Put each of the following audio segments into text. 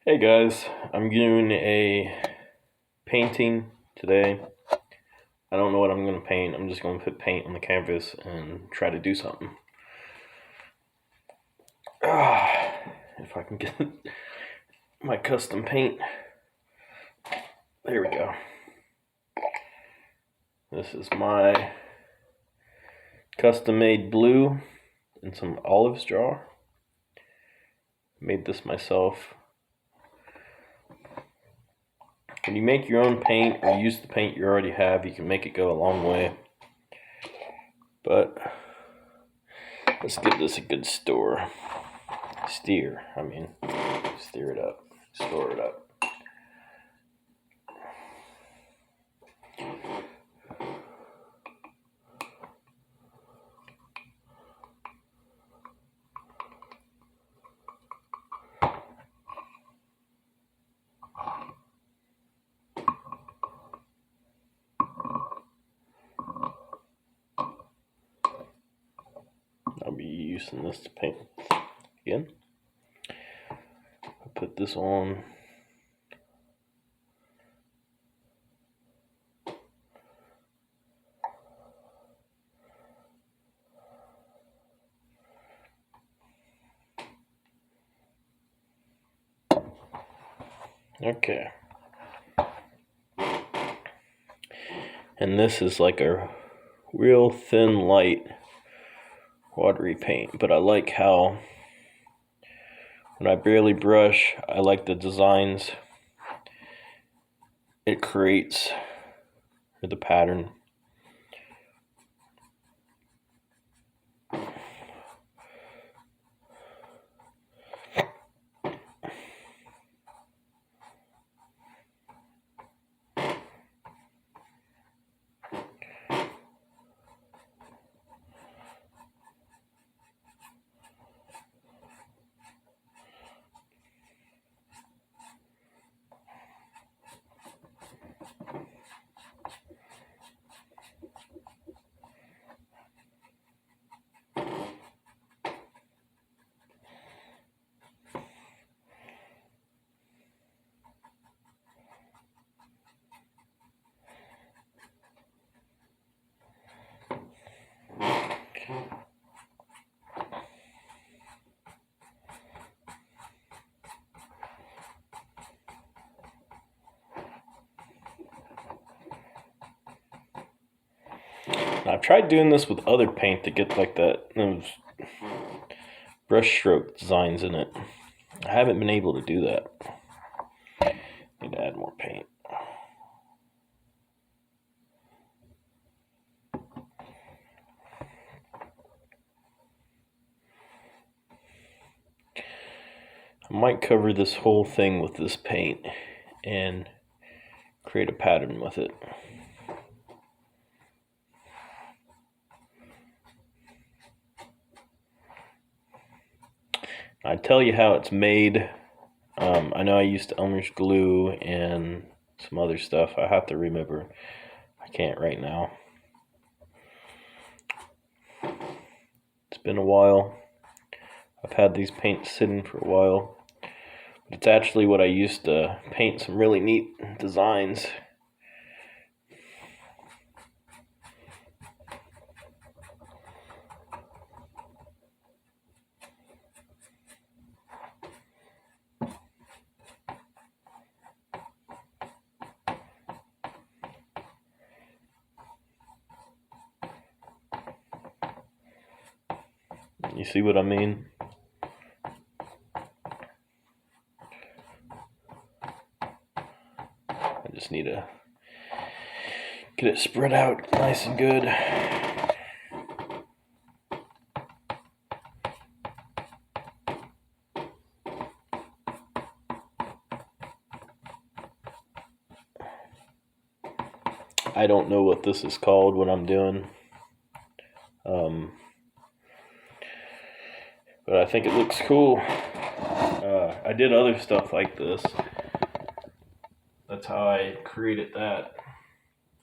Hey guys, I'm doing a painting today. I don't know what I'm going to paint. I'm just going to put paint on the canvas and try to do something. If I can get my custom paint. There we go. This is my custom made blue and some olive straw. Made this myself. When you make your own paint or use the paint you already have, you can make it go a long way. But let's give this a good steer it up, store it up. I'll be using this to paint again. I'll put this on. Okay. And this is like a real thin, light, watery paint, but I like how when I barely brush, I like the designs it creates, or the pattern. I've tried doing this with other paint to get like those brush stroke designs in it. I haven't been able to do that. Need to add more paint. I might cover this whole thing with this paint and create a pattern with it. I tell you how it's made. I know I used Elmer's glue and some other stuff. I have to remember. I can't right now. It's been a while. I've had these paints sitting for a while. But it's actually what I used to paint some really neat designs. You see what I mean? I just need to get it spread out nice and good. I don't know what this is called, what I'm doing. But I think it looks cool. I did other stuff like this. That's how I created that.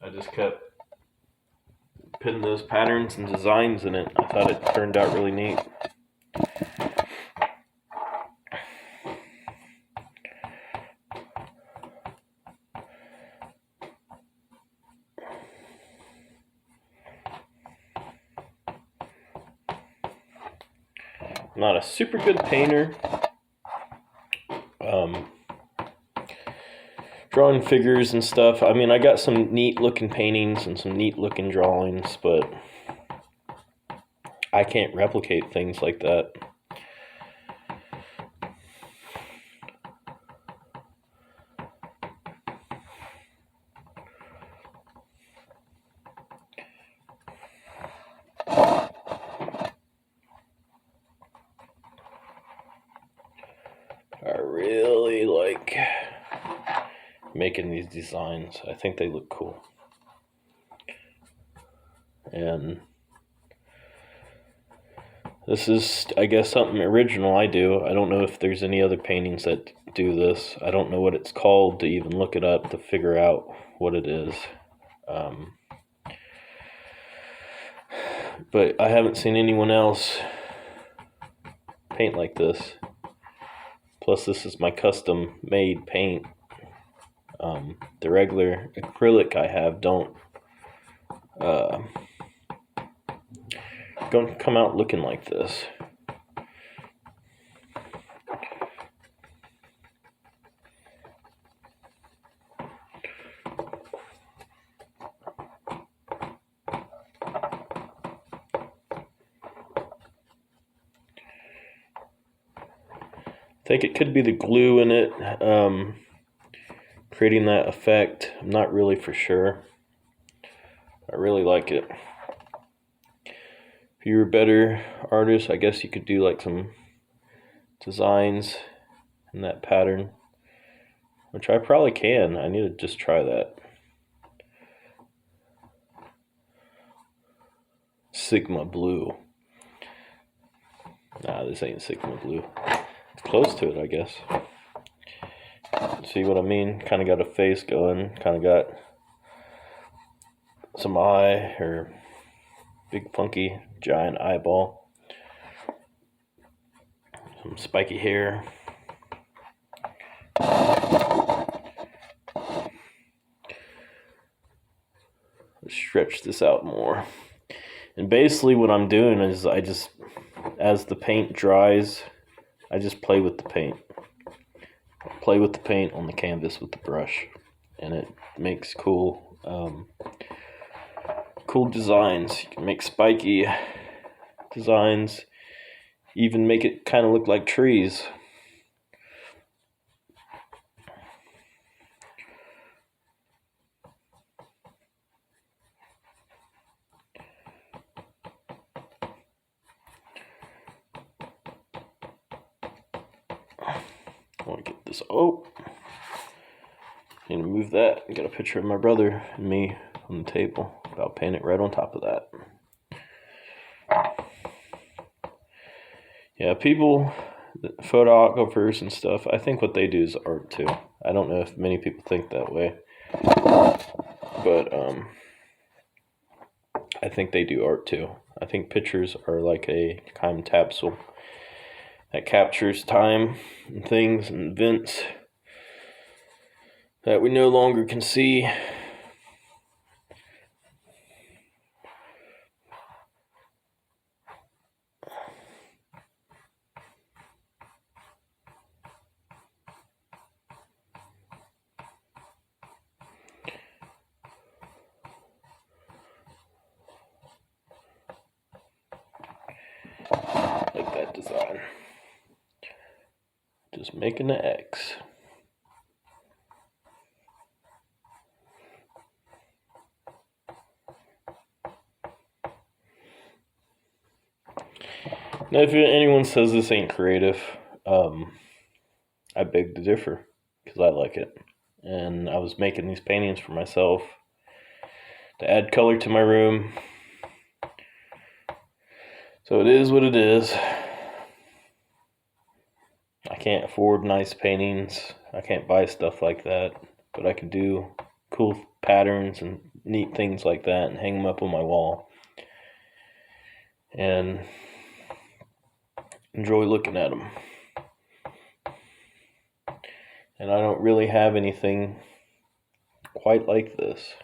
I just kept putting those patterns and designs in it. I thought it turned out really neat. not a super good painter. Drawing figures and stuff. I mean, I got some neat looking paintings and some neat looking drawings, but I can't replicate things like that. I really like making these designs. I think they look cool. And this is, I guess, something original I do. I don't know if there's any other paintings that do this. I don't know what it's called to even look it up to figure out what it is. But I haven't seen anyone else paint like this. Plus, this is my custom made paint. The regular acrylic I have don't come out looking like this. I think it could be the glue in it, creating that effect. I'm not really for sure. I really like it. If you're a better artist, I guess you could do like some designs in that pattern, which I probably can. I need to just try that. Sigma blue. Nah, this ain't Sigma blue. It's close to it, I guess. See what I mean? Kind of got a face going. Kind of got some eye, or big funky giant eyeball. Some spiky hair. Let's stretch this out more. And basically what I'm doing is I just, as the paint dries, I just play with the paint. Play with the paint on the canvas with the brush. And it makes cool designs. You can make spiky designs, even make it kind of look like trees. I want to get this. Oh, need to move that. I got a picture of my brother and me on the table. I'll paint it right on top of that. Yeah, people, photographers and stuff, I think what they do is art too. I don't know if many people think that way, but I think they do art too. I think pictures are like a time capsule that captures time and things and events that we no longer can see. Like that design. Just making the X. Now, if anyone says this ain't creative, I beg to differ, because I like it. And I was making these paintings for myself to add color to my room. So it is what it is. I can't afford nice paintings. I can't buy stuff like that. But I can do cool patterns and neat things like that and hang them up on my wall. And enjoy looking at them. And I don't really have anything quite like this.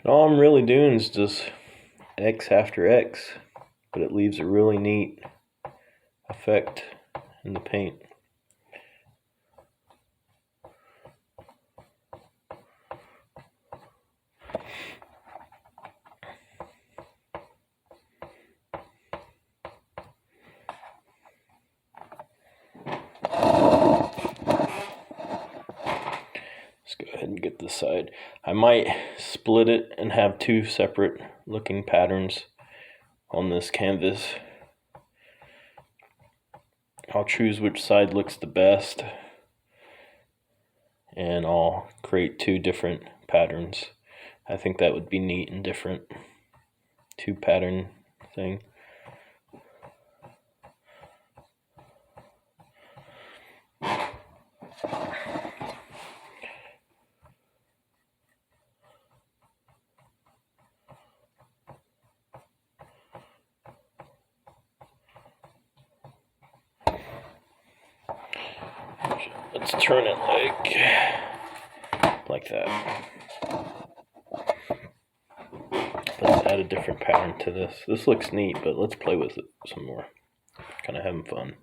And all I'm really doing is just X after X, but it leaves a really neat effect in the paint. Let's go ahead and get this side. I might split it and have two separate looking patterns on this canvas. I'll choose which side looks the best, and I'll create two different patterns. I think that would be neat and different. Two pattern thing. Let's turn it like that. Let's add a different pattern to this. This looks neat, but let's play with it some more. Kind of having fun.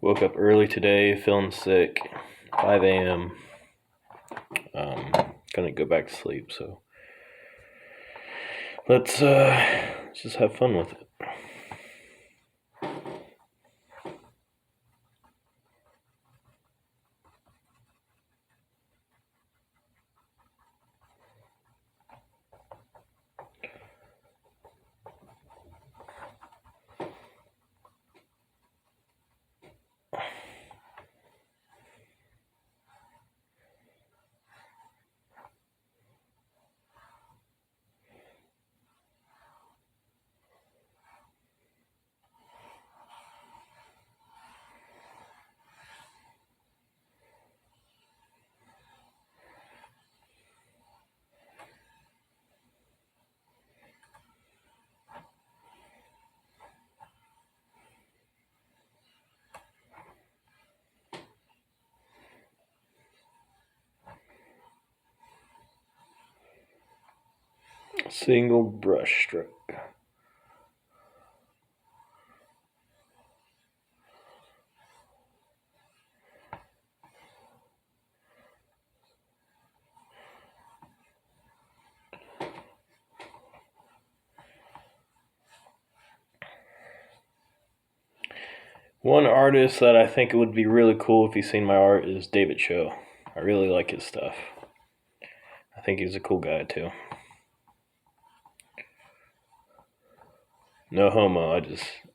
Woke up early today, feeling sick. 5 a.m. Gonna go back to sleep, so let's just have fun with it. Single brush stroke. One artist that I think it would be really cool if you've seen my art is David Cho. I really like his stuff. I think he's a cool guy too. No homo,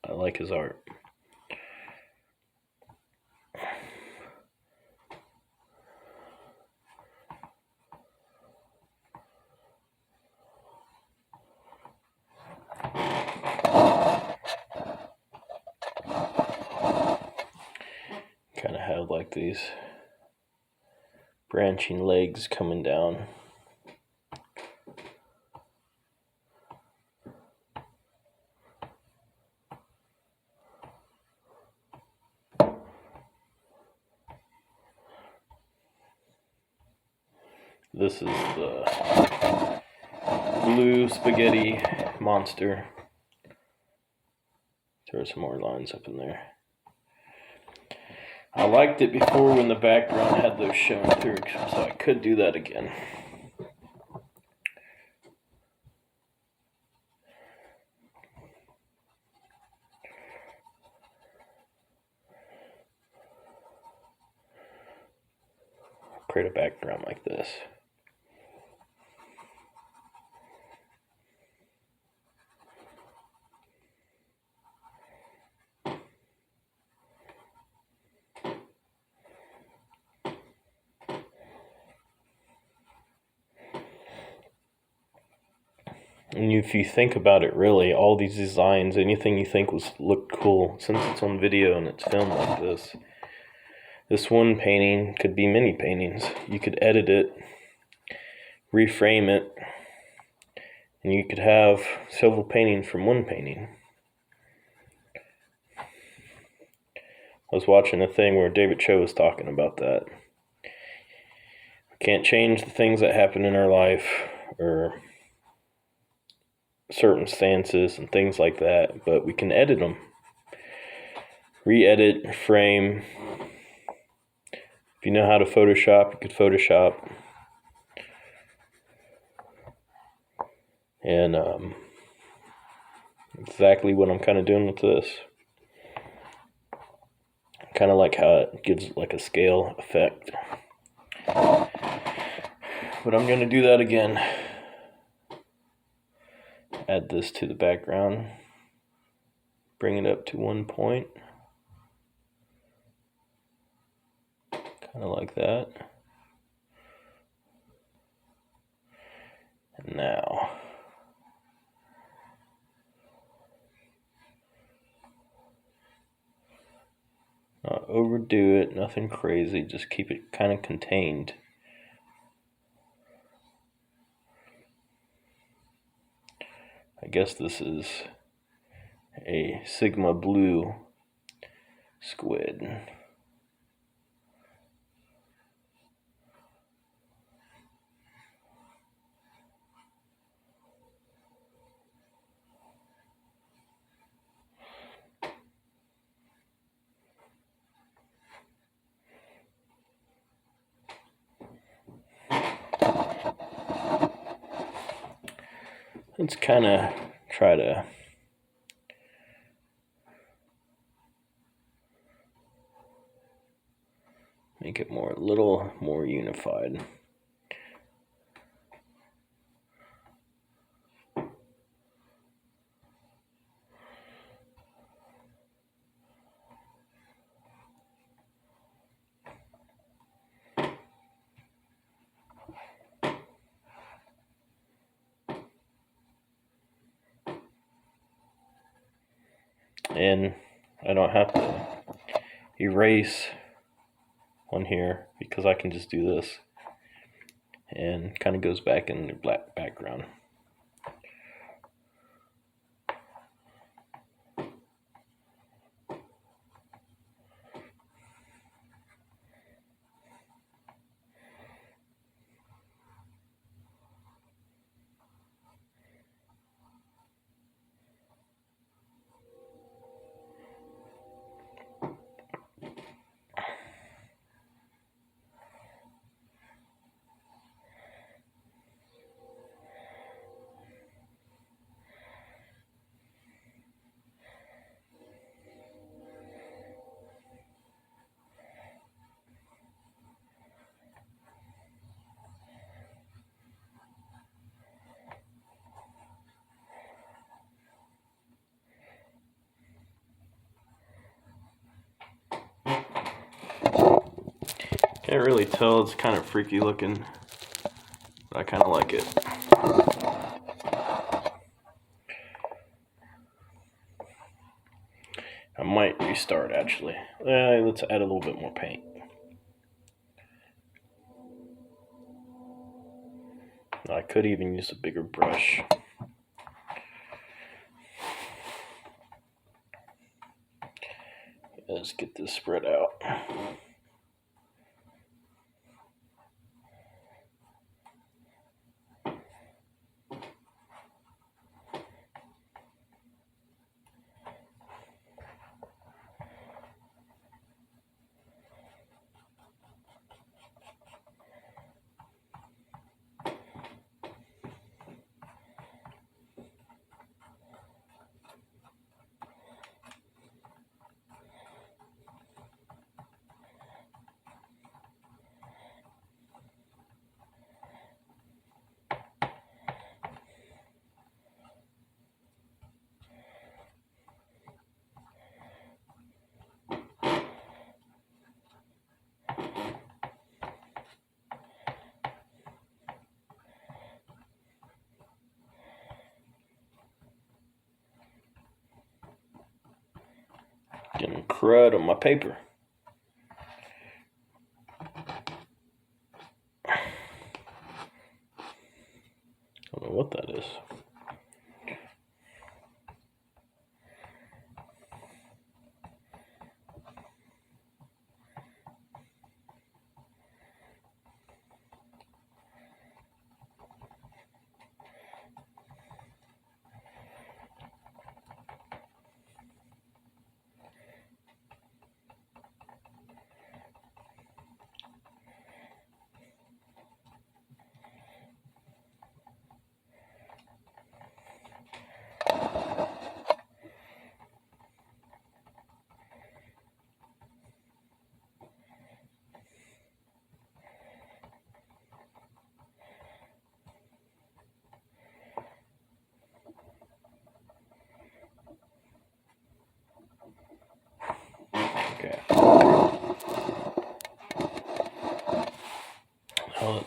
I like his art. Kind of have like these branching legs coming down. This is the blue spaghetti monster. Throw some more lines up in there. I liked it before when the background had those shown through, so I could do that again. Create a background like this. And if you think about it, really, all these designs, anything you think looked cool, since it's on video and it's filmed like this one painting could be many paintings. You could edit it, reframe it, and you could have several paintings from one painting. I was watching a thing where David Cho was talking about that. We can't change the things that happen in our life, or certain stances and things like that, but we can edit them. Re-edit, frame. If you know how to Photoshop, you could Photoshop. And exactly what I'm kind of doing with this. Kind of like how it gives like a scale effect. But I'm going to do that again. Add this to the background. Bring it up to 1 point. Kind of like that. And now, not overdo it, nothing crazy, just keep it kind of contained. I guess this is a Sigma blue squid. Let's kind of try to make it a little more unified. And I don't have to erase on here because I can just do this, and kind of goes back in the black background. Can't really tell, it's kind of freaky looking, but I kind of like it. I might restart actually. Let's add a little bit more paint. I could even use a bigger brush. Let's get this spread out. Getting crud on my paper. I don't know what that is.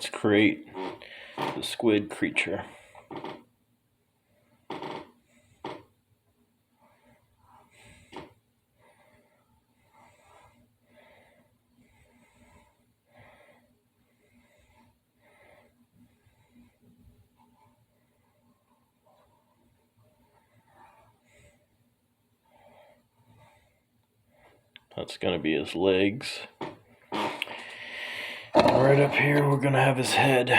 Let's create the squid creature. That's going to be his legs. And right up here, we're going to have his head.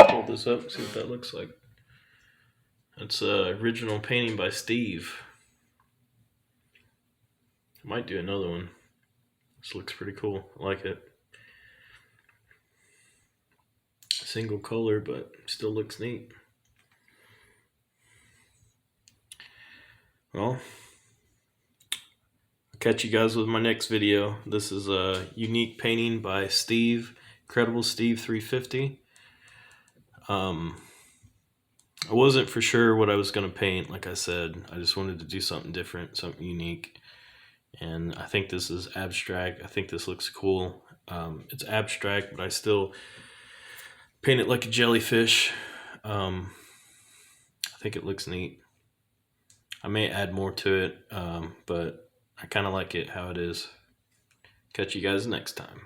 Pull this up, see what that looks like. That's an original painting by Steve. I might do another one. This looks pretty cool. I like it. Single color, but still looks neat. Well, I'll catch you guys with my next video. This is a unique painting by Steve, Incredible Steve 350. I wasn't for sure what I was going to paint. Like I said, I just wanted to do something different, something unique. And I think this is abstract. I think this looks cool. It's abstract, but I still paint it like a jellyfish. I think it looks neat. I may add more to it, but I kind of like it how it is. Catch you guys next time.